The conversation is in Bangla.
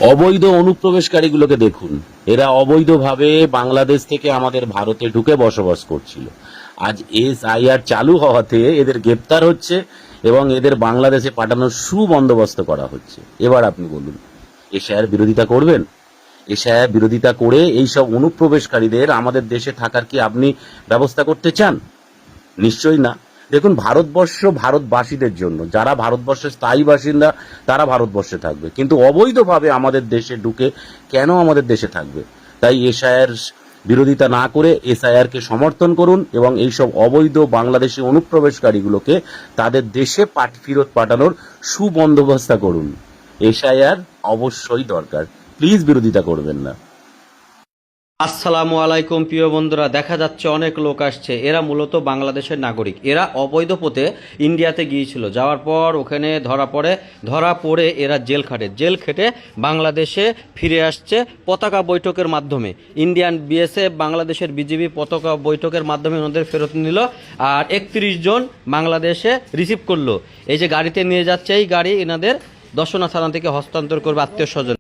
অবৈধ অনুপ্রবেশকারীগুলোকে দেখুন, এরা অবৈধভাবে বাংলাদেশ থেকে আমাদের ভারতে ঢুকে বসবাস করছিল। আজ SIR চালু হওয়াতে এদের গ্রেপ্তার হচ্ছে এবং এদের বাংলাদেশে পাঠানোর সুবন্দোবস্ত করা হচ্ছে। এবার আপনি বলুন, SIR বিরোধিতা করবেন? SIR বিরোধিতা করে এইসব অনুপ্রবেশকারীদের আমাদের দেশে থাকার কি আপনি ব্যবস্থা করতে চান? নিশ্চয়ই না। দেখুন, ভারতবর্ষ ভারতবাসীদের জন্য, যারা ভারতবর্ষের স্থায়ী বাসিন্দা তারা ভারতবর্ষে থাকবে, কিন্তু অবৈধভাবে আমাদের দেশে ঢুকে কেন আমাদের দেশে থাকবে? তাই SIR বিরোধিতা না করে SIR কে সমর্থন করুন এবং এইসব অবৈধ বাংলাদেশি অনুপ্রবেশকারীগুলোকে তাদের দেশে ফেরত পাঠানোর সুবন্দোবস্ত করুন। SIR অবশ্যই দরকার, প্লিজ বিরোধিতা করবেন না। আসসালামু আলাইকুম প্রিয় বন্ধুরা, দেখা যাচ্ছে অনেক লোক আসছে। এরা মূলত বাংলাদেশের নাগরিক। এরা অবৈধ পথে ইন্ডিয়াতে গিয়েছিল, যাওয়ার পর ওখানে ধরা পড়ে এরা জেল খেটে বাংলাদেশে ফিরে আসছে পতাকা বৈঠকের মাধ্যমে। ইন্ডিয়ান BSF বাংলাদেশের BGB পতাকা বৈঠকের মাধ্যমে ওনাদের ফেরত নিল, আর 31 জন বাংলাদেশে রিসিভ করলো। এই যে গাড়িতে নিয়ে যাচ্ছে, এই গাড়ি এনাদের দর্শনা থানা থেকে হস্তান্তর করবে আত্মীয় স্বজন।